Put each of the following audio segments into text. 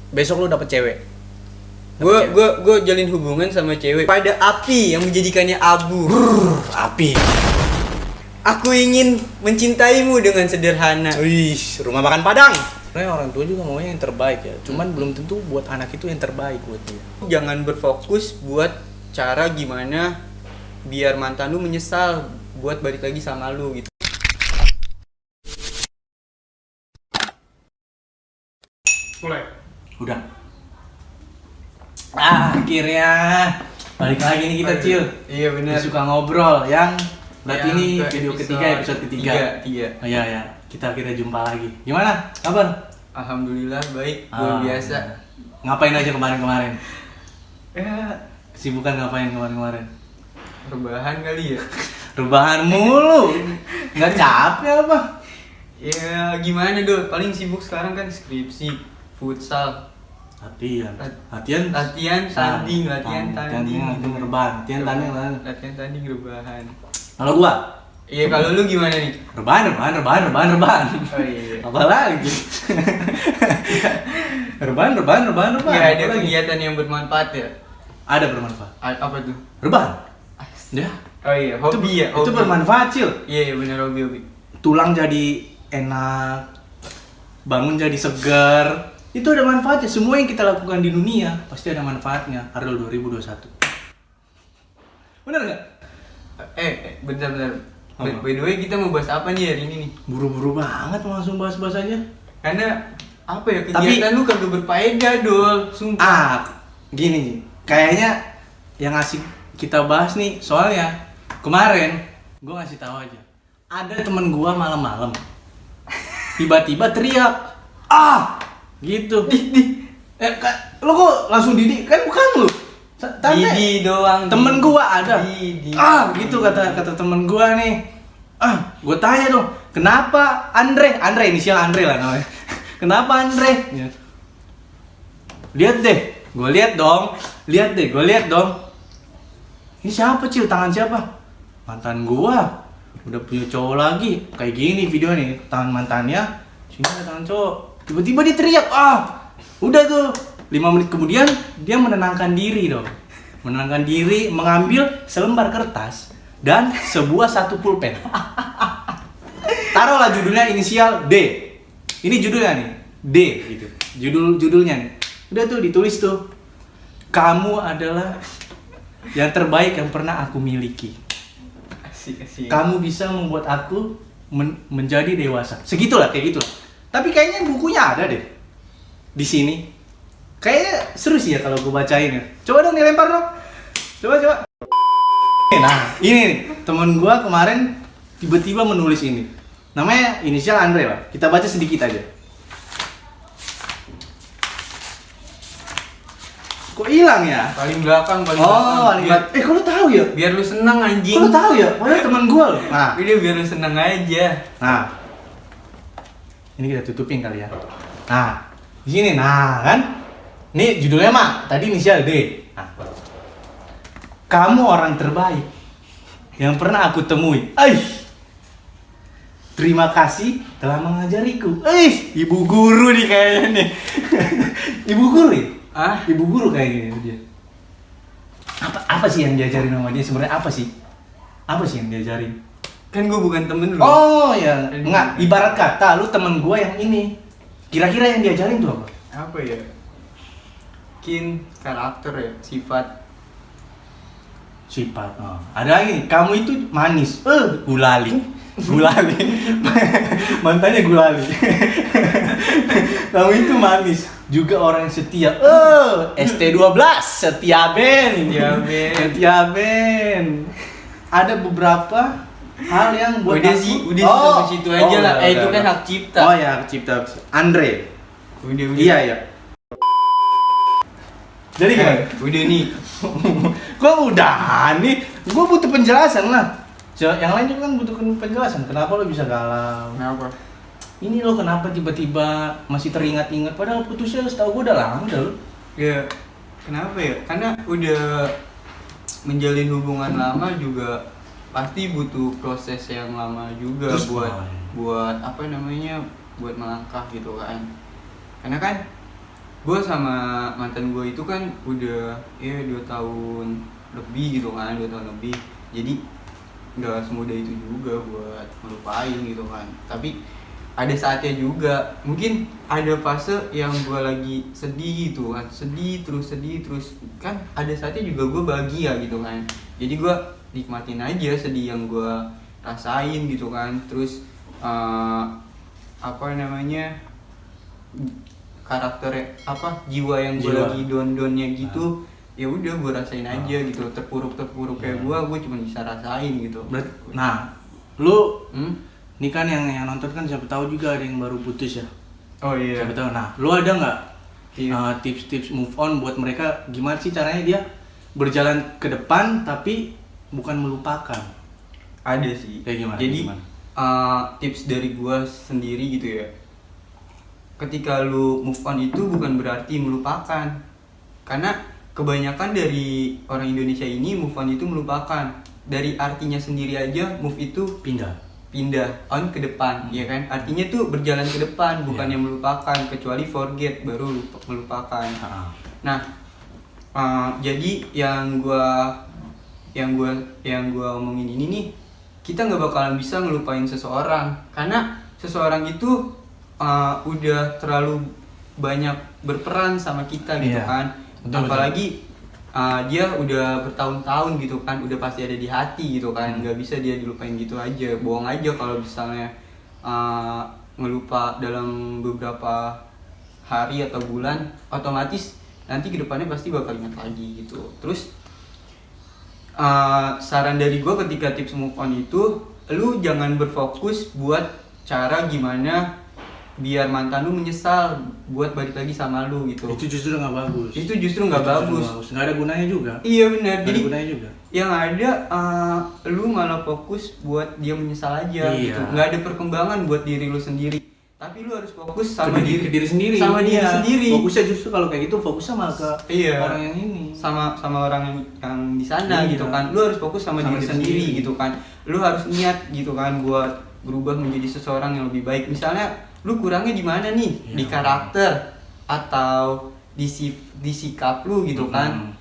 besok lu dapet cewek. Gue jalin hubungan sama cewek pada api yang menjadikannya abu. Api. Aku ingin mencintaimu dengan sederhana. Wih, rumah makan Padang. Sebenarnya orang tua juga maunya yang terbaik ya. Cuman belum tentu buat anak itu yang terbaik buat dia. Jangan berfokus buat cara gimana biar mantan lu menyesal buat balik lagi sama lu gitu. Mulai. Udah. Akhirnya balik lagi nih kita, Cil. Iya benar. Suka ngobrol yang berarti Yang ini ke video ketiga, episode ketiga. Tiga. Oh, iya ya. Kita akhirnya jumpa lagi. Gimana? Kabar? Alhamdulillah baik, luar biasa. Ngapain aja kemarin-kemarin? Ya, Kesibukan ngapain kemarin-kemarin? rebahan kali ya. Rebahan mulu. Nggak capek apa? Ya gimana dong, paling sibuk sekarang kan skripsi, futsal, Latihan, tanding, rebahan. Latihan tanding, rebahan. Kalau gua, Iya, kalau lu gimana nih? rebahan. Oh iya. Apa lagi? rebahan. Nggak ada Apa lagi? kegiatan yang bermanfaat ya? Ada bermanfaat. Apa tuh? Rebahan. Ya. Oh iya, hobi ya. Itu Hobi. bermanfaat, Cil. Iya benar, hobi. Tulang jadi enak, bangun jadi segar. Itu ada manfaatnya. Semua yang kita lakukan di dunia pasti ada manfaatnya. Ariel 2021. Bener nggak? Bentar. Apa? By the way, kita mau bahas apa nih hari ini nih? Buru-buru banget mau langsung bahas-bahas aja. Karena apa ya, kegiatan lu kagak berfaedah, Dol. Sumpah. Gini, kayaknya yang asik kita bahas nih, soalnya kemarin gua ngasih tahu aja. Ada temen gua malam-malam tiba-tiba teriak, gitu. Lo kok langsung Didi? Kan bukan lu. Didi doang. Temen gua ada. Didi. Gitu kata temen gua nih. Gua tanya dong, kenapa Andre inisial Andre lah namanya. Kenapa Andre? Ya. Lihat deh, gua lihat dong. Ini siapa, Cil? Tangan siapa? Mantan gua. Udah punya cowok lagi. Kayak gini video nih, tangan mantannya. Sini ada tangan cowok. Tiba-tiba dia teriak, udah tuh. 5 menit kemudian dia menenangkan diri dong. Mengambil selembar kertas dan satu pulpen. Taruhlah judulnya inisial D. Ini judulnya nih, D gitu. Judulnya nih. Udah tuh ditulis tuh. Kamu adalah yang terbaik yang pernah aku miliki. Asik. Kamu bisa membuat aku menjadi dewasa. Segitulah, kayak gitulah. Tapi kayaknya bukunya ada deh di sini. Kayaknya seru sih ya kalau gue bacain ya. Coba dong dilempar dong. Coba. Nah, ini nih, temen gue kemarin tiba-tiba menulis ini. Namanya inisial Andre lah. Kita baca sedikit aja. Kok hilang ya? Paling belakang. Paling belakang. Kok lu tahu ya? Biar lu seneng, anjing. Kok lu tahu ya? Padahal teman gue loh. Nah, Udah biar lu seneng aja. Nah, ini kita tutupin kali ya. Nah, di sini, kan? Ini judulnya mah tadi inisial D. Nah, kamu orang terbaik yang pernah aku temui. Terima kasih telah mengajariku. Ibu guru nih kayaknya nih. Ibu guru ya? Ibu guru kayaknya dia. Apa sih yang diajarin sama dia sebenarnya? Apa sih yang diajarin? Kan gue bukan temen lu. Oh ya, enggak. Ibarat kata lu temen gua yang ini. Kira-kira yang diajarin tuh apa? Apa ya? Mungkin karakter ya, sifat. Ada lagi nih, kamu itu manis. Gulali. Mantannya gulali. Kamu itu manis, juga orang yang setia. ST12, setia Ben. Ada beberapa hal yang buat udah sampai situ aja lah. Itu kan hak cipta. Oh ya, hak cipta. Andre. Udah. Iya. Jadi gimana? Udah nih. Gua udah nih. Gua butuh penjelasan lah. Yang lain juga kan butuh penjelasan. Kenapa lo bisa galau? Kenapa? Ini lo kenapa tiba-tiba masih teringat-ingat? Padahal putusnya setahu gua udah lama dah lo. Ya, kenapa ya? Karena udah menjalin hubungan lama juga pasti butuh proses yang lama juga. Terus buat apa namanya, buat melangkah gitu kan. Karena kan gue sama mantan gue itu kan udah ya 2 tahun lebih gitu kan, 2 tahun lebih. Jadi nggak semudah itu juga buat melupain gitu kan. Tapi ada saatnya juga, mungkin ada fase yang gue lagi sedih gitu kan, sedih terus kan, ada saatnya juga gue bahagia gitu kan. Jadi gue nikmatin aja sedih yang gue rasain gitu kan. Terus apa namanya, karakter apa, jiwa yang gue Jiwa. lagi down-downnya gitu, ya udah gue rasain aja gitu. Terpuruk kayak gue cuma bisa rasain gitu. Nah, lu Hmm? ini kan yang nonton kan siapa tahu juga ada yang baru putus ya. Oh iya. Siapa tahu. Nah, lu ada nggak Iya. tips-tips move on buat mereka? Gimana sih caranya dia berjalan ke depan tapi bukan melupakan? Ada sih. Kayak gimana? Jadi Gimana? tips dari gua sendiri gitu ya. Ketika lu move on itu bukan berarti melupakan. Karena kebanyakan dari orang Indonesia ini move on itu melupakan. Dari artinya sendiri aja move itu pindah on ke depan, ya kan? Artinya tuh berjalan ke depan, bukan yang melupakan. Kecuali forget baru melupakan. Nah, jadi yang gua omongin ini nih, kita nggak bakalan bisa ngelupain seseorang karena seseorang itu udah terlalu banyak berperan sama kita gitu Iya. kan. Betul, Apalagi dia udah bertahun-tahun gitu kan, udah pasti ada di hati gitu kan. Nggak bisa dia dilupain gitu aja. Bohong aja kalau misalnya ngelupa dalam beberapa hari atau bulan, otomatis nanti kedepannya pasti bakal ingat lagi gitu. Terus saran dari gue ketika tips move on itu, lu jangan berfokus buat cara gimana biar mantan lu menyesal buat balik lagi sama lu gitu. Itu justru nggak bagus. Itu justru nggak bagus. Nggak ada gunanya juga. Iya benar. Nggak Jadi ada gunanya juga. yang ada lu malah fokus buat dia menyesal aja Iya. gitu. Nggak ada perkembangan buat diri lu sendiri. Tapi lu harus fokus sama ke diri sendiri. Sama diri Iya. sendiri. Fokusnya justru kalau kayak gitu fokusnya malah ke Iya. orang yang ini. sama orang yang di sana Iya. gitu kan. Lu harus fokus sama Sama diri diri sendiri sendiri. gitu kan. Lu harus niat gitu kan buat berubah menjadi seseorang yang lebih baik. Misalnya lu kurangnya di mana nih? Iya. Di karakter atau di sikap lu gitu kan.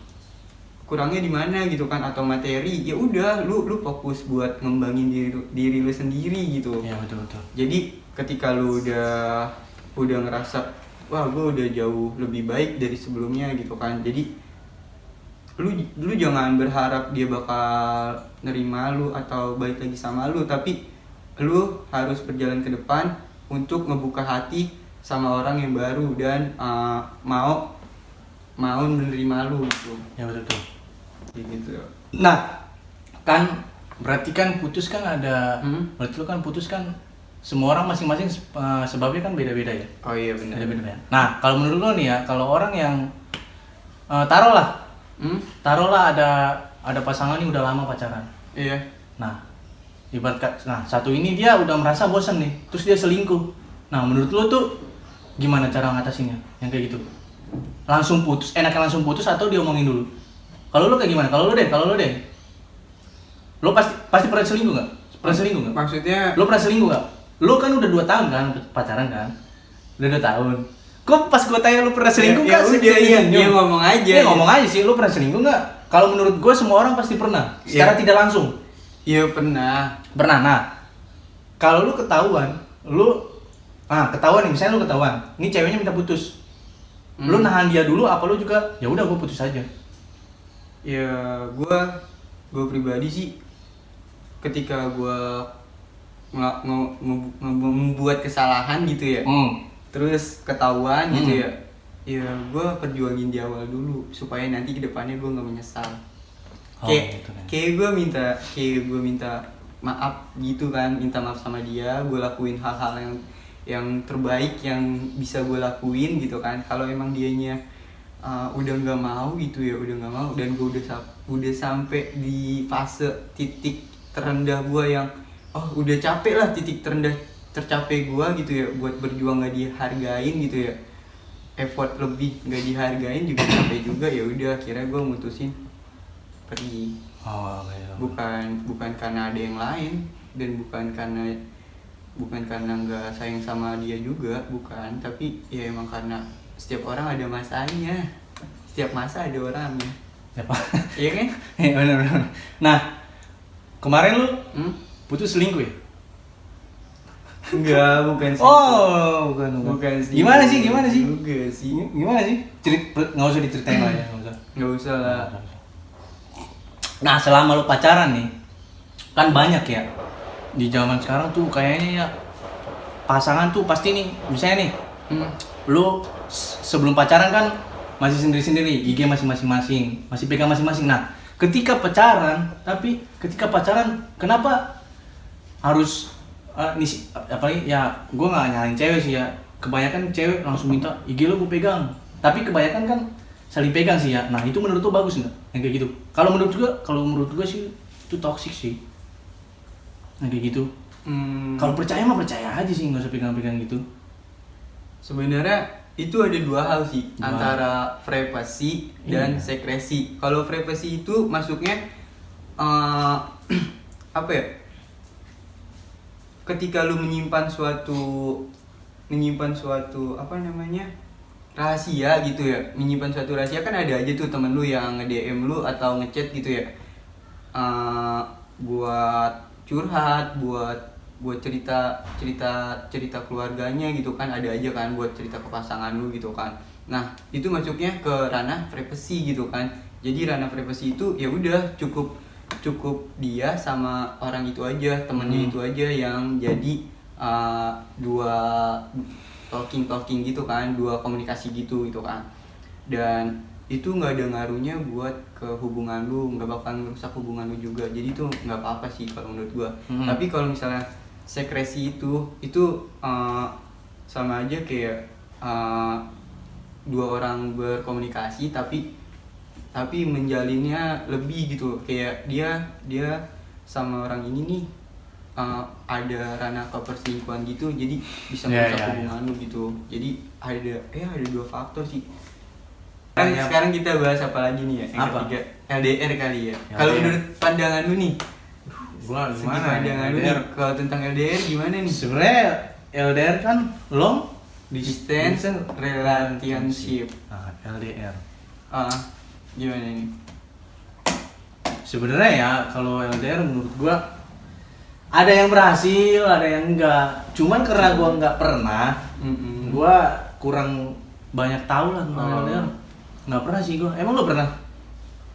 Kurangnya di mana gitu kan, atau materi. Ya udah lu fokus buat ngembangin diri lu sendiri gitu. Iya, betul. Jadi ketika lu udah ngerasa wah gue udah jauh lebih baik dari sebelumnya gitu kan, jadi lu jangan berharap dia bakal nerima lu atau balik lagi sama lu, tapi lu harus berjalan ke depan untuk ngebuka hati sama orang yang baru dan mau menerima lu gitu. Ya, betul. Gitu. Nah, kan berarti kan putus kan ada, berarti lu kan putus kan semua orang masing-masing sebabnya kan beda-beda ya. Oh iya benar. Beda-beda ya. Nah, kalau menurut lo nih ya, kalau orang yang taruhlah ada pasangan nih udah lama pacaran. Iya. Nah, satu ini dia udah merasa bosan nih, terus dia selingkuh. Nah, menurut lo tuh gimana cara ngatasinnya yang kayak gitu? Langsung putus, enaknya langsung putus atau diomongin dulu? Kalau lo kayak gimana? Kalau lo deh. Lo pasti pernah selingkuh nggak? Maksudnya Lo pernah selingkuh nggak? Lo kan udah 2 tahun kan pacaran kan? Udah 2 tahun. Kok pas gue tanya lo pernah selingkuh ya nggak? udah iya ngomong aja. Iya ngomong aja sih, lo pernah selingkuh nggak? Kalau menurut gue semua orang pasti pernah, secara Iya. tidak langsung. Iya pernah. Nah, kalau lu ketahuan nih, misalnya lu ketahuan, ini ceweknya minta putus. Lu nahan dia dulu apa lu juga ya udah gue putus aja? Ya gue pribadi sih, ketika gue membuat kesalahan gitu ya, terus ketahuan gitu ya, ya gue perjuangin di awal dulu supaya nanti kedepannya gue nggak menyesal. Gitu kan. Kayak gue minta maaf gitu kan, minta maaf sama dia, gue lakuin hal-hal yang terbaik yang bisa gue lakuin gitu kan. Kalau emang dianya udah nggak mau gitu ya, udah nggak mau, dan gue udah sampai di fase titik terendah gue yang udah capek lah, titik terendah tercapai gue gitu ya, buat berjuang nggak dihargain gitu ya, effort lebih nggak dihargain juga, capek juga, ya udah akhirnya gue mutusin pergi. Bukan karena ada yang lain, dan bukan karena nggak sayang sama dia juga, bukan, tapi ya emang karena setiap orang ada masanya, setiap masa ada orangnya. Siapa? Iya kan? Benar. Nah, kemarin lu Hmm? putus selingkuh ya? Enggak, bukan sih. Oh, bukan. Bukan sih. Gimana sih? Juga sih. Gimana sih? Nggak usah diceritain lah ya, nggak usah. Nggak usah lah. Nah, selama lu pacaran nih, kan banyak ya di zaman sekarang tuh kayaknya ya pasangan tuh pasti nih, misalnya nih, Hmm. lu sebelum pacaran kan masih sendiri-sendiri, IG masih masing-masing, masih pegang masing-masing. Nah, ketika pacaran kenapa harus apalagi ya gue nggak nyalain cewek sih ya, kebanyakan cewek langsung minta IG lo gue pegang, tapi kebanyakan kan saling pegang sih ya. Nah, itu menurut lo bagus nggak yang kayak gitu? Kalau menurut gue sih itu toxic sih yang kayak gitu. Kalau percaya mah percaya aja sih, nggak usah pegang-pegang gitu. Sebenarnya itu ada dua hal sih, Dua. antara privasi dan Iya. sekresi. Kalau privasi itu masuknya apa ya? Ketika lu menyimpan suatu apa namanya, rahasia gitu ya, menyimpan suatu rahasia, kan ada aja tuh temen lu yang nge-DM lu atau ngechat gitu ya, buat curhat, buat cerita keluarganya gitu kan, ada aja kan, buat cerita ke pasangan lu gitu kan. Nah, itu masuknya ke ranah privasi gitu kan. Jadi ranah privasi itu ya udah cukup dia sama orang itu aja, temennya itu aja yang jadi dua talking gitu kan, dua komunikasi gitu kan. Dan itu nggak ada ngaruhnya buat ke hubungan lu, nggak bakal merusak hubungan lu juga. Jadi itu nggak apa-apa sih kalau menurut gua. Tapi kalau misalnya sekresi itu sama aja kayak dua orang berkomunikasi tapi menjalinnya lebih gitu, kayak dia sama orang ini nih ada ranah keperselingkuhan gitu, jadi bisa merusak hubungan lu gitu. Jadi ada dua faktor sih. Sekarang kita bahas apa lagi nih ya? Yang ketiga, LDR kali ya. Kalau menurut pandangan lu nih, Gua segi gimana? pandangan lu nih, kalau tentang LDR gimana nih? Sebenarnya LDR kan long Distance relationship. Nah, LDR. Gimana nih? Sebenarnya ya kalau LDR menurut gua ada yang berhasil, ada yang enggak. Cuman karena gua nggak pernah, gua kurang banyak tahu lah tentang LDR. Nggak pernah sih gua. Emang lo pernah?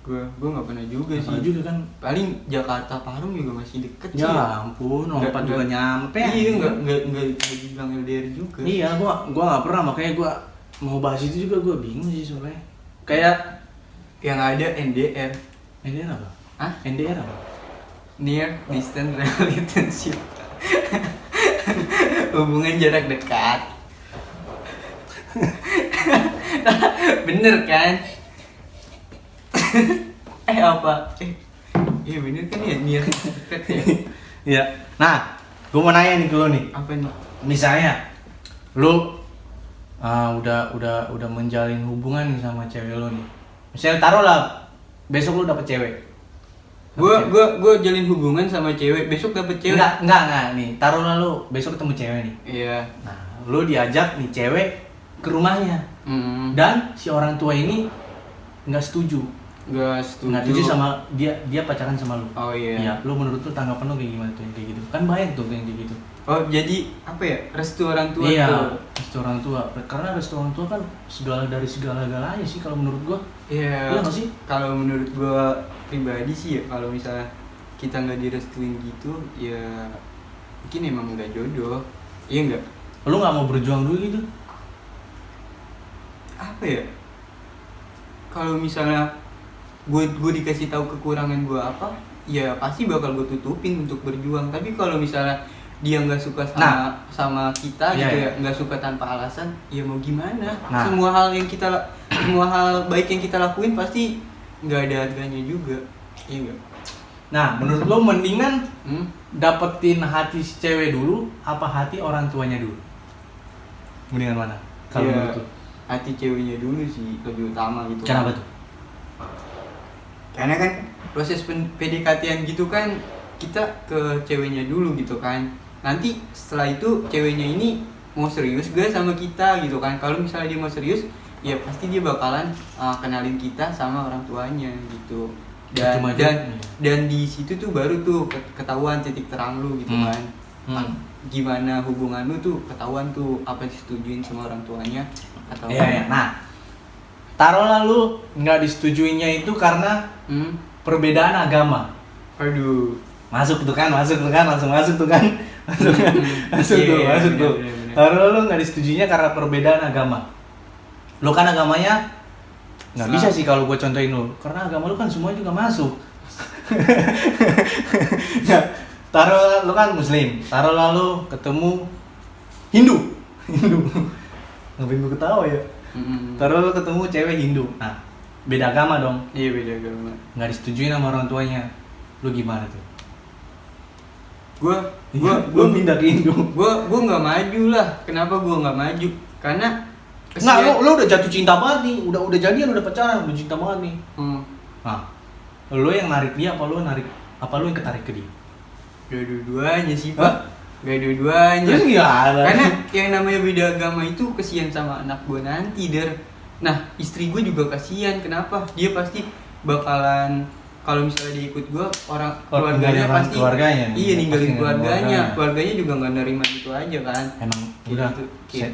Gue nggak pernah juga sih. Pernah juga kan? Paling Jakarta Parung juga masih deket sih. Ya ampun, lompat juga nyampe. Iya, nggak dibilang LDR juga. Iya, gua nggak pernah, makanya gua mau bahas itu juga gua bingung sih sebenarnya. Kayak Yang ada NDR. NDR apa? Hah? NDR apa? Near Distance Relationship. Hubungan jarak dekat. Bener kan? Apa? Iya bener kan ya, near dekat ya. Iya. Nah, gua mau nanya nih ke lo nih. Apa nih? Misalnya lo udah menjalin hubungan nih sama cewek lo nih. Misalnya taruhlah besok lo dapet cewek. Gue jalin hubungan sama cewek, besok dapet cewek. Enggak nih. Taruhlah lo besok ketemu cewek nih. Iya. Nah, lo diajak nih cewek ke rumahnya. Dan si orang tua ini nggak setuju. Nggak Setuju sama dia pacaran sama lo. Oh iya. Iya, lo menurut lo tanggapan lo kayak gimana tuh yang kayak gitu? Kan banyak tuh yang kayak gitu. Oh jadi apa ya, restu orang tua Iya, tuh. restu orang tua. Karena restu orang tua kan segala-galanya sih kalau menurut gua. Iya. Iya nggak sih? Kalau menurut gua pribadi sih ya, kalau misalnya kita nggak direstuin gitu, ya mungkin emang nggak jodoh. Iya nggak? Lo nggak mau berjuang dulu gitu? Apa ya? Kalau misalnya gue dikasih tahu kekurangan gue apa, ya pasti bakal gue tutupin untuk berjuang. Tapi kalau misalnya dia nggak suka sama kita Iya, gitu iya. ya, nggak suka tanpa alasan, ya mau gimana? Nah. Semua hal baik yang kita lakuin pasti nggak ada harganya juga, iya nggak? Nah, menurut lo mendingan Hmm? dapetin hati si cewek dulu apa hati orang tuanya dulu? Mendingan mana? Kalau Ya, menurut lo? hati ceweknya dulu sih lebih utama gitu. Kenapa tuh? Karena kan proses PDKT-an gitu kan, kita ke ceweknya dulu gitu kan. Nanti setelah itu ceweknya ini mau serius gak sama kita gitu kan. Kalau misalnya dia mau serius, ya pasti dia bakalan kenalin kita sama orang tuanya gitu. Dan di situ tuh baru tuh ketahuan titik terang lu gitu kan. Gimana hubungan lu tuh ketahuan tuh apa disetujuin sama orang tuanya atau Iya. Nah, taruhlah lu nggak disetujuinya itu karena perbedaan agama. Aduh. Masuk tuh kan, langsung masuk tuh kan. Masuk Iya, tuh. bener. Taruhlah lu nggak disetujuinya karena perbedaan agama. Lu kan agamanya nggak bisa sih kalau gue contohin lu, karena agama lu kan semua juga masuk. Nah, taruh lu kan muslim, taruh lalu ketemu Hindu. Ngapain gue ketawa ya? Taruh lu ketemu cewek Hindu. Nah, beda agama dong. Iya, beda agama. Nggak disetujuin sama orang tuanya. Lu gimana tuh? Gua pindah ke Hindu. Gua nggak maju lah. Kenapa gua nggak maju? Karena Nggak, lu udah jatuh cinta banget nih, udah jadian, udah pacaran, udah cinta banget nih. Nah, lu yang narik dia apa lu yang ketarik ke dia? Dua-duanya sih, Pak. Gak dua-duanya. Terus gimana? Karena yang namanya beda agama itu kesian sama anak gua nanti, Nah, istri gua juga kasihan. Kenapa? Dia pasti bakalan, kalau misalnya dia ikut gua, keluarganya pasti iya, ninggalin keluarganya juga nggak nerima itu aja kan. Emang Kayak udah gitu.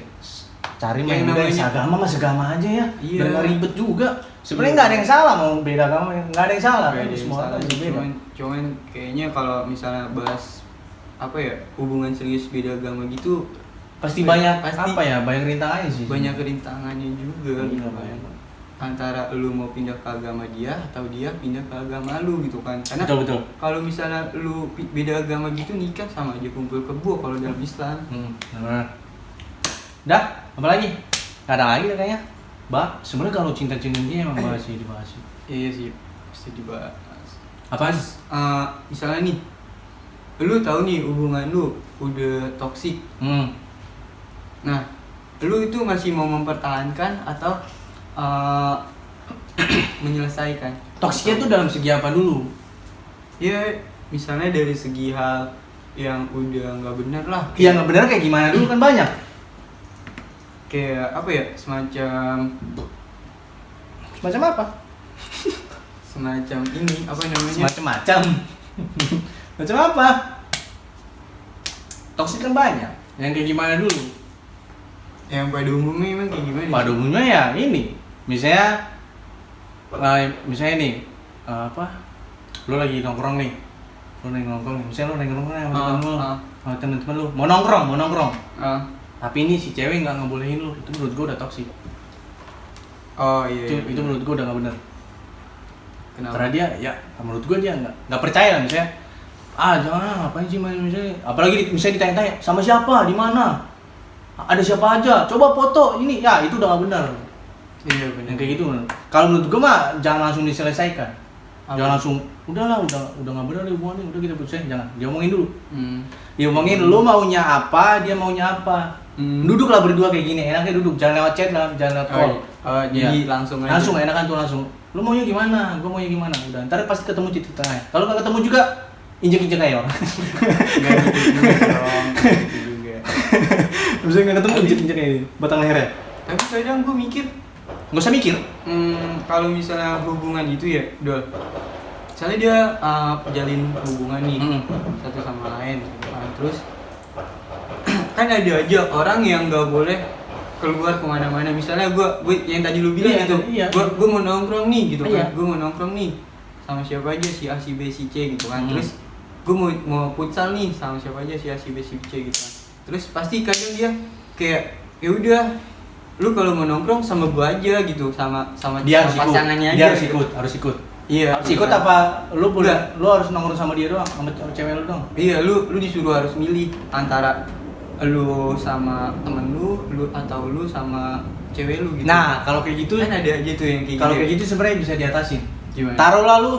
cari Yang main namanya- seagama mah segama aja ya. Iya. Dan nggak ribet juga. Sebenarnya nggak ada yang salah mau beda agama, nggak ada yang salah. Gak ada yang Semua salah orang sih, beda. cuman kayaknya kalau misalnya bahas apa ya, hubungan serius beda agama gitu Pasti banyak pasti banyak rintangannya sih. banyak rintangannya juga Iya, gitu kan. banyak. Antara lu mau pindah ke agama dia atau dia pindah ke agama lu gitu kan. Karena Betul. kalau misalnya lu beda agama gitu, nikah sama aja kumpul kebo kalau dalam Islam. Benar. Dah, apa lagi? Nggak ada lagi kayaknya. Sebenarnya kalau cinta-cintanya emang dibahas sih. Iya sih, pasti dibahas. Apaan? Misalnya nih, lu tahu nih hubungan lu udah toksik. Nah, lu itu masih mau mempertahankan atau menyelesaikan? Toksiknya tuh dalam segi apa dulu? Ya, misalnya dari segi hal yang udah nggak benar lah. Yang nggak benar kayak gimana dulu kan banyak. Kayak apa ya? Semacam Macam apa? ini apa namanya? Macam-macam. Macam apa? Toksik kan banyak. Yang kayak gimana dulu? Yang pada umumnya emang kayak gimana? Pada umumnya ya ini. Misalnya nih lu lagi nongkrong nih. Misalnya lu lagi nongkrong nih sama temen-temen lu. Mau nongkrong. Tapi ini si cewek nggak ngebolehin lu. Itu menurut gua udah toksik. Oh iya. Itu menurut gua udah nggak benar. Kenapa? Karena dia ya menurut gua dia nggak percaya lah misalnya. Jangan ngapain sih misalnya. Apalagi misalnya ditanya-tanya sama siapa, di mana, ada siapa aja, coba foto ini, ya itu udah nggak benar. Iya benar. Yang kayak gitu. Kalau menurut gua mah jangan langsung diselesaikan. Apa? Jangan langsung udah nggak benar nih hubungannya, udah kita putusin, jangan. Diomongin dulu. Diomongin lu maunya apa, dia maunya apa. Duduklah berdua kayak gini, enaknya duduk, jangan lewat chat lah, jangan lewat call. Jadi langsung aja. Langsung enakan tuh langsung. Lu maunya gimana? Gua maunya gimana? Udah, ntar pasti ketemu titik tengah. Kalau nggak ketemu juga injek-injek aja orang. Enggak gitu juga dong. Gitu juga. Bisa nggak ketemu injek-injek aja batang lehernya. Tapi kadang gue mikir, Nggak usah mikir. kalau misalnya hubungan itu ya, Dol. Misalnya dia jalin hubungan nih satu sama lain, gitu kan. Terus kan ada aja orang yang nggak boleh keluar kemana-mana. Misalnya gue yang tadi lu bilang Iya, gitu, iya. gue mau nongkrong nih gitu kan. Iya. Gue mau nongkrong nih sama siapa aja, si A, si B, si C gitu kan. Terus gue mau futsal nih sama siapa aja, si A, si B, si C gitu kan. Terus pasti kadang dia kayak ya udah, lu kalau mau nongkrong sama gua aja gitu, sama Dia harus ikut. pasangannya Dia aja. harus gitu. ikut, harus ikut. Iya. Harus ikut apa? Lu boleh, lu harus nongkrong sama dia doang, sama cewek lu doang. Iya, lu disuruh harus milih antara lu sama temen lu atau lu sama cewek lu gitu. Nah, kalau kayak gitu kan ada aja tuh yang kayak kalau gitu. kayak gitu sebenarnya bisa diatasin. Gimana? Taruhlah lu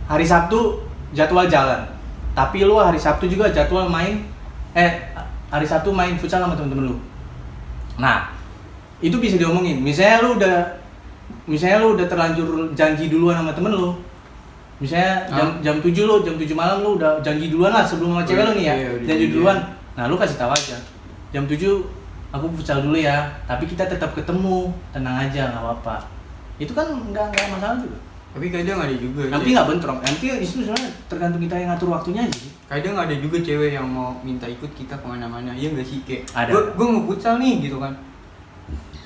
hari Sabtu jadwal jalan. Tapi lu hari Sabtu juga jadwal main hari Sabtu main futsal sama temen-temen lu. Nah, itu bisa diomongin. Misalnya lu udah terlanjur janji duluan sama temen lu. Misalnya jam 7 malam lu udah janji duluan lah sebelum sama cewek lu nih ya. Iya, udah Janji janjian. duluan. Nah, lu kasih tahu aja. Jam 7 aku futsal dulu ya, tapi kita tetap ketemu, tenang aja nggak apa-apa. Itu kan nggak masalah juga. Tapi kadang ada juga. Nanti nggak bentrok, nanti itu sebenarnya tergantung kita yang ngatur waktunya aja sih. Kadang ada juga cewek yang mau minta ikut kita kemana-mana, iya nggak sih, kayak Ada. gue mau futsal nih gitu kan,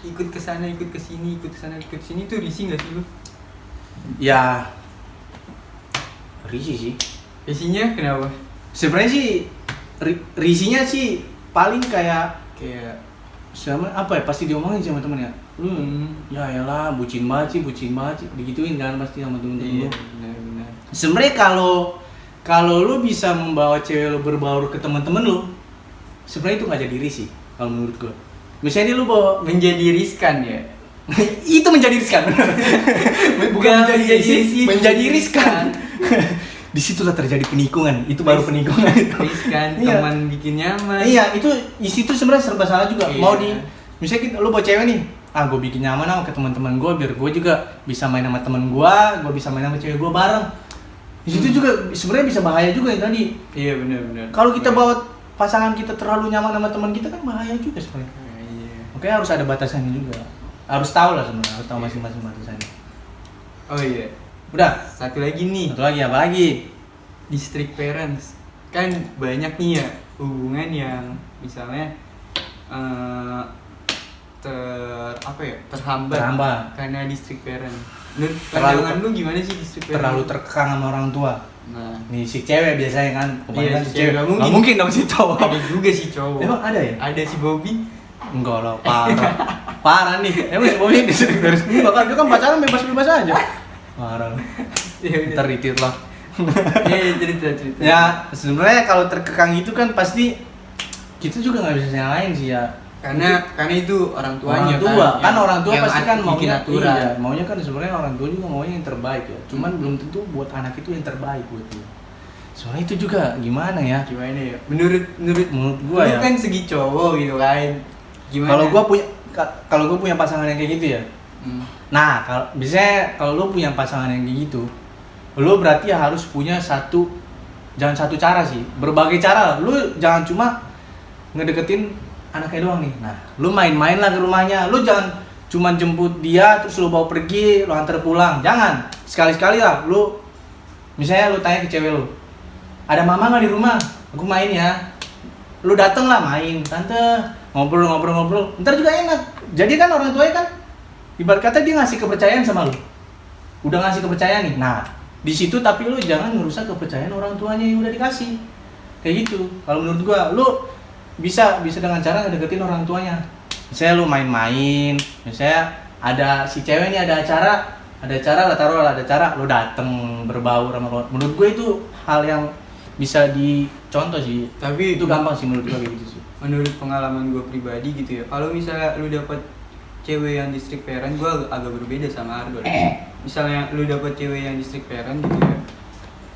ikut ke sana, ikut ke sini, ikut ke sana, ikut ke sini, tuh risih nggak sih lu? Ya, risih sih. Risihnya kenapa? Sebenarnya sih risinya sih paling kayak Kayak sama apa ya, pasti diomongin sama temennya. Lu ya elah bucin banget sih, digituin kan pasti sama temen-temen iya, lu. benar-benar. Sebenarnya kalau lu bisa membawa cewek lu berbaur ke teman-teman lu, sebenarnya itu nggak jadi risih kalau menurut gua. Misalnya lu bawa Menjadi riskan ya. itu menjadi riskan. Bukan Nggak menjadi risih, risih, menjadi riskan. Disitulah terjadi penikungan, itu baru penikungan. Riskan, Iya. teman bikin nyaman. Iya, itu di situ sebenarnya serba salah juga. Iya. Mau misalnya lu bawa cewek nih, gue bikin nyaman sama ke teman-teman gue biar gue juga bisa main sama teman gue bisa main sama cewek gue bareng. Di situ juga sebenarnya bisa bahaya juga yang tadi. Iya, benar-benar. Kalau kita bawa pasangan kita terlalu nyaman sama teman kita kan bahaya juga sebenarnya. Iya. Makanya harus ada batasannya juga. Harus tahu lah sebenarnya, harus tahu masing-masing batasannya. Oh iya. Udah, Satu lagi nih, satu lagi apa lagi? district parents. Kan banyak nih ya hubungan yang misalnya terhambat karena district parent. Menurut pandangan lu gimana sih district parent? Terlalu terkekang sama orang tua. Nah, Nih si cewek biasanya kan, kebanyakan si si cewek. cewek. Nggak Nggak mungkin. mungkin dong si cowok. ada juga si cowok. Emang ada ya? Ada si Bobby. Enggak lah, parah. Parah nih. Emang si Bobby disuruh beres. Enggak kan, dia kan pacaran bebas-bebas aja. Parah. Ya udah. Ntar ditit lah. Iya, cerita. Ya, sebenarnya kalau terkekang itu kan pasti kita juga nggak bisa nyalain sih ya. Karena itu orang tuanya Orang tua kan, yang- orang tua yang pasti kan bikin maunya aturan. iya, maunya kan sebenarnya orang tua juga maunya yang terbaik ya. Cuman belum tentu buat anak itu yang terbaik buat dia. Soalnya itu juga gimana ya? Gimana ya? Menurut Gua lu ya. kan segi cowok gitu kan. Gimana? Kalau gua punya pasangan yang kayak gitu ya. Hmm. Nah, kalau lu punya pasangan yang kayak gitu, lu berarti harus punya jangan satu cara sih, berbagai cara. Lu jangan cuma ngedeketin anaknya doang nih. Nah, lu main-main lah ke rumahnya. Lu jangan cuma jemput dia terus lu bawa pergi, lu antar pulang. Jangan. Sekali-sekali lah lu misalnya lu tanya ke cewek lu, "Ada mama nggak di rumah? Aku main ya." Lu dateng lah main, tante, ngobrol. Ntar juga enak. Jadi kan orang tuanya kan ibarat kata dia ngasih kepercayaan sama lu. Udah ngasih kepercayaan nih. Nah, di situ tapi lu jangan merusak kepercayaan orang tuanya yang udah dikasih. Kayak gitu. Kalau menurut gua, lu bisa dengan cara ngedeketin orang tuanya. Misalnya lu main-main, misalnya ada si cewek nih ada acara lu dateng berbaur sama keluarga. Menurut gue itu hal yang bisa dicontoh sih. Tapi Itu gampang sih menurut gue kayak gitu sih. menurut pengalaman gue pribadi gitu ya, kalau misalnya lu dapet cewek yang district parent, gue agak berbeda sama Ardo. Misalnya lu dapet cewek yang district parent gitu ya,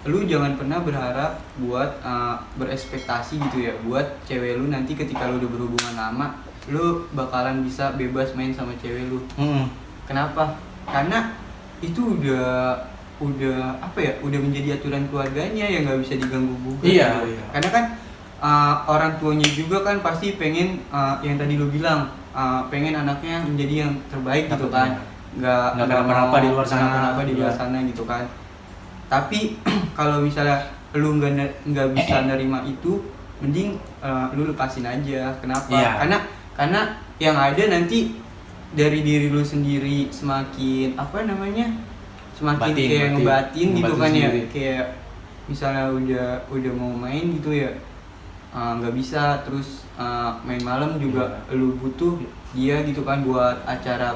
lu jangan pernah berharap buat berekspektasi gitu ya buat cewek lu nanti ketika lu udah berhubungan lama lu bakalan bisa bebas main sama cewek lu. Kenapa? Karena itu udah apa ya, udah menjadi aturan keluarganya yang nggak bisa diganggu gugat. Iya, gitu. iya. Karena kan orang tuanya juga kan pasti pengen yang tadi lu bilang pengen anaknya menjadi yang terbaik gitu kan, nggak kenapa-napa di luar sana. kenapa-napa di luar Iya. sana gitu kan. Tapi kalau misalnya lu nggak bisa nerima itu, mending lu lepasin aja. Kenapa? Iya. Karena yang ada nanti dari diri lu sendiri semakin apa namanya, semakin kayak ngebatin gitu kan ya, sendiri. kayak misalnya udah mau main gitu ya nggak bisa, terus main malam juga lu butuh dia gitu kan buat acara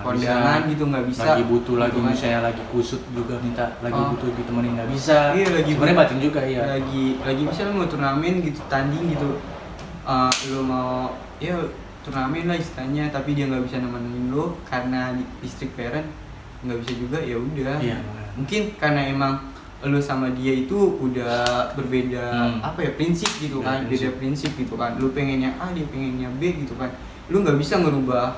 kondangan gitu, nggak bisa lagi butuh gitu lagi kan. misalnya lagi kusut juga minta lagi butuh ditemenin nggak bisa. Iya, lagi sebenarnya batin juga ya. lagi misalnya mau turnamen gitu, tanding gitu, lu mau ya turnamen lah istilahnya, tapi dia nggak bisa nemenin lu karena district parent, nggak bisa juga, ya udah. Iya, Mungkin karena emang lu sama dia itu udah berbeda apa ya, prinsip gitu kan, beda prinsip gitu kan. Lu pengennya A, dia pengennya B gitu kan. Lu nggak bisa ngerubah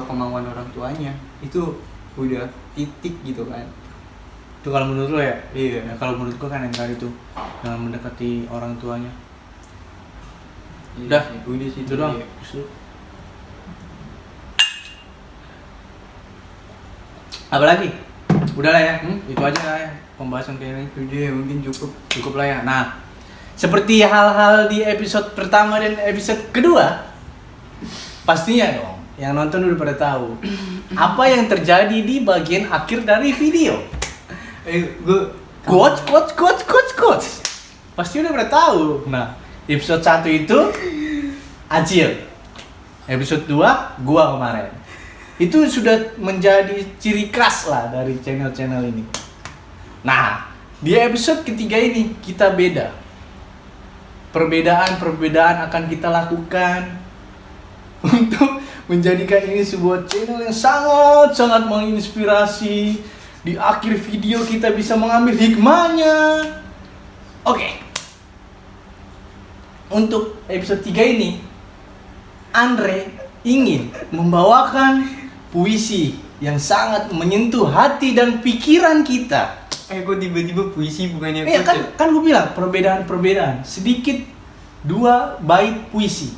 kemauan orang tuanya. Itu udah titik gitu kan. Itu kalau menurut lo ya? Iya. Ya, kalau menurut gua kan yang tadi tuh jangan mendekati orang tuanya. Udah. Udah sih Itu doang. ya. Apa lagi? Udah lah ya. Itu aja lah ya pembahasan kayak ini. Udah ya, mungkin cukup. Cukup lah ya. Nah, seperti hal-hal di episode pertama dan episode kedua, pastinya dong yang nonton udah pada tahu apa yang terjadi di bagian akhir dari video. Quotes. Pasti udah pada tahu. Nah, episode 1 itu Acil. Episode 2 gua kemarin. Itu sudah menjadi ciri khas lah dari channel-channel ini. Nah, di episode ketiga ini kita beda. Perbedaan akan kita lakukan untuk menjadikan ini sebuah channel yang sangat-sangat menginspirasi. Di akhir video kita bisa mengambil hikmahnya. Oke. Untuk episode 3 ini, Andre ingin membawakan puisi yang sangat menyentuh hati dan pikiran kita. Kok tiba-tiba puisi bukannya Iya quotes ya? kan gue bilang perbedaan. Sedikit 2 bait puisi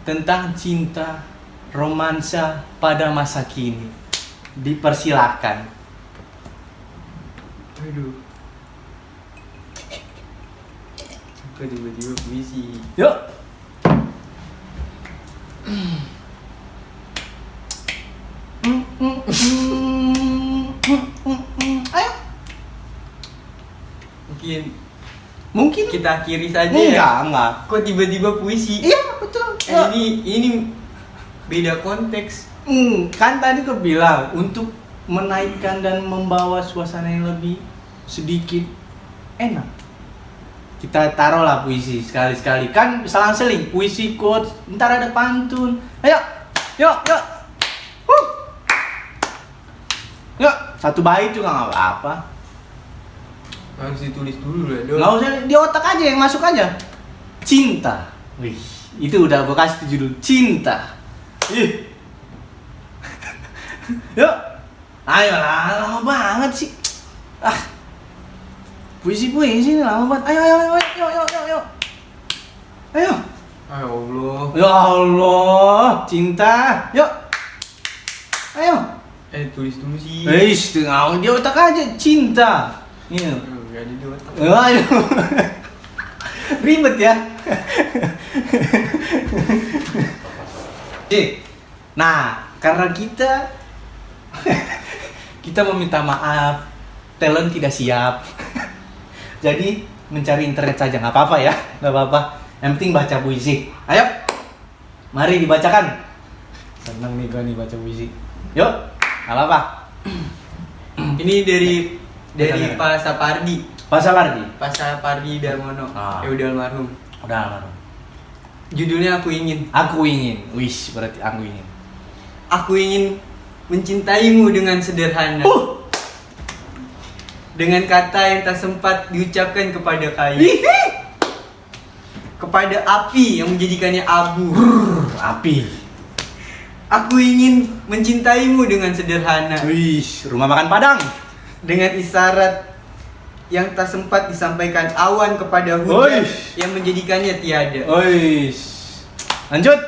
tentang cinta, romansa pada masa kini. Dipersilakan. Aduh. Kok tiba-tiba puisi? Yuk. Ayo. Mungkin Kita akhiri saja ya. enggak. Kok tiba-tiba puisi? Iya, betul. Ini beda konteks. Kan tadi gue bilang untuk menaikkan dan membawa suasana yang lebih sedikit enak. Kita taruhlah puisi sekali-sekali. Kan selang-seling puisi, quotes, ntar ada pantun. Ayo. Yuk. Yuk, 1 bait juga enggak apa-apa. Harus ditulis dulu lah dong. Nggak usah di otak aja, yang masuk aja. Cinta. Wih, itu udah gue kasih judul cinta. Ih. Yuk. Ayolah, lama banget sih. Puisi ini lama banget. Ayo. Ayo. Ya Allah. Ya Allah, cinta. Yuk. Ayo. Tulis dulu sih. Nggak di otak aja, cinta. Iya. Gak ada di otak. Aduh. Ribet ya. Nah, karena kita meminta maaf, talent tidak siap. Jadi mencari internet saja, nggak apa-apa ya, nggak apa-apa. Yang penting baca puisi. Ayo, mari dibacakan. Seneng nih gue nih baca puisi. Yuk, nggak apa-apa. Ini dari Pak Sapardi. Pak Sapardi Darmono. Ya udah almarhum. Udah almarhum. Judulnya Aku Ingin. Wish, berarti aku ingin. Aku ingin mencintaimu dengan sederhana. Dengan kata yang tak sempat diucapkan kepada kayu. Kepada api yang menjadikannya abu. Api. Aku ingin mencintaimu dengan sederhana. Wish, rumah makan Padang. Dengan isyarat yang tak sempat disampaikan awan kepada hujan yang menjadikannya tiada. Wish. Lanjut.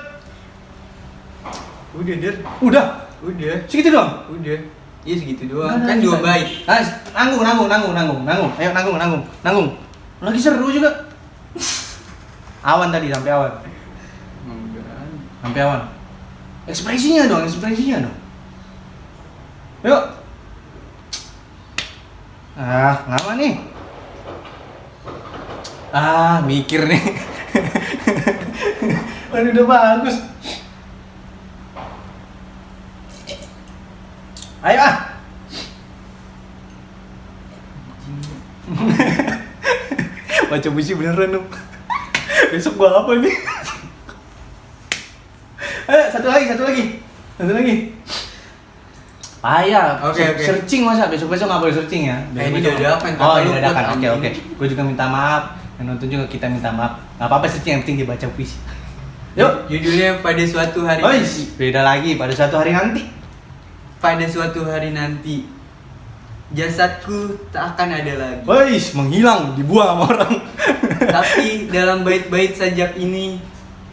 Udah, Der. Udah. Segitu doang. Udah. Iya segitu doang. Kan 2 bait. Nanggung. Ayo nanggung. Lagi seru juga. Awan tadi sampai awan. Sampai awan. Ekspresinya dong. Yuk. Lama nih. Mikir nih. Aduh, udah bagus. Ayo baca puisi beneran dong. Besok gua apa nih? Ayo, satu lagi. Payah. Oke. Searching masa besok nggak boleh searching ya? Ini dadakan. Ini dadakan. Oke. Gue juga minta maaf. Yang nonton juga kita minta maaf. Nggak apa-apa searching, yang penting dibaca puisi. Yuk. Judulnya Pada Suatu Hari Nanti. Beda lagi, pada suatu hari nanti. Pada suatu hari nanti, jasadku tak akan ada lagi. Menghilang, dibuang sama orang. Tapi dalam bait-bait sajak ini,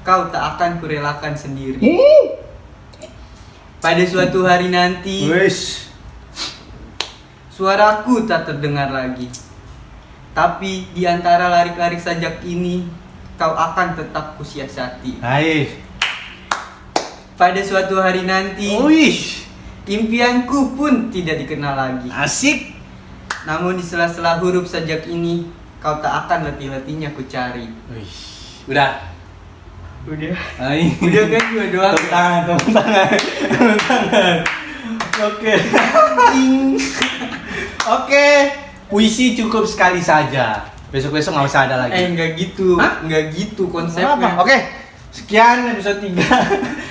kau tak akan kurelakan sendiri. Pada suatu hari nanti, Wes. suaraku tak terdengar lagi. Tapi di antara larik-larik sajak ini, kau akan tetap kusiasati. Hai. Pada suatu hari nanti, Wih. impianku pun tidak dikenal lagi. Asik. Namun di sela-sela huruf sajak ini, kau tak akan letih-letihnya ku cari. Wih. Udah. Udah. Hai. Udah kan dua doang. Tepuk tangan, tepuk tangan. Tepuk tangan. Oke. Oke. Puisi cukup sekali saja. Besok-besok nggak usah ada lagi. Enggak gitu. Hah? Enggak gitu Apa? konsepnya. Oke. Sekian episode 3.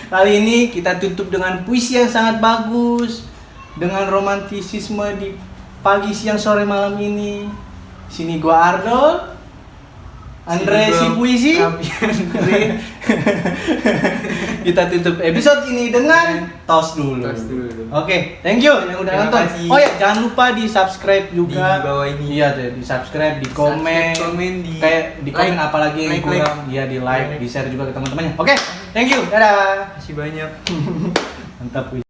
Kali ini kita tutup dengan puisi yang sangat bagus, dengan romantisisme di pagi, siang, sore, malam ini. Sini gua Ardol, Andre si puisi. Andre. Kita tutup episode ini dengan tos dulu. Tos dulu. Oke, thank you yang udah Terima nonton. kasih. Oh ya, jangan lupa di subscribe juga. Di bawah ini. Iya, deh, di subscribe, di komen, Subscribe, komen, di kayak di komen like. apalagi yang Like, kurang, iya di like, Like. di share juga ke teman-temannya. Oke, thank you. Dadah. Masih banyak. Mantap puisi.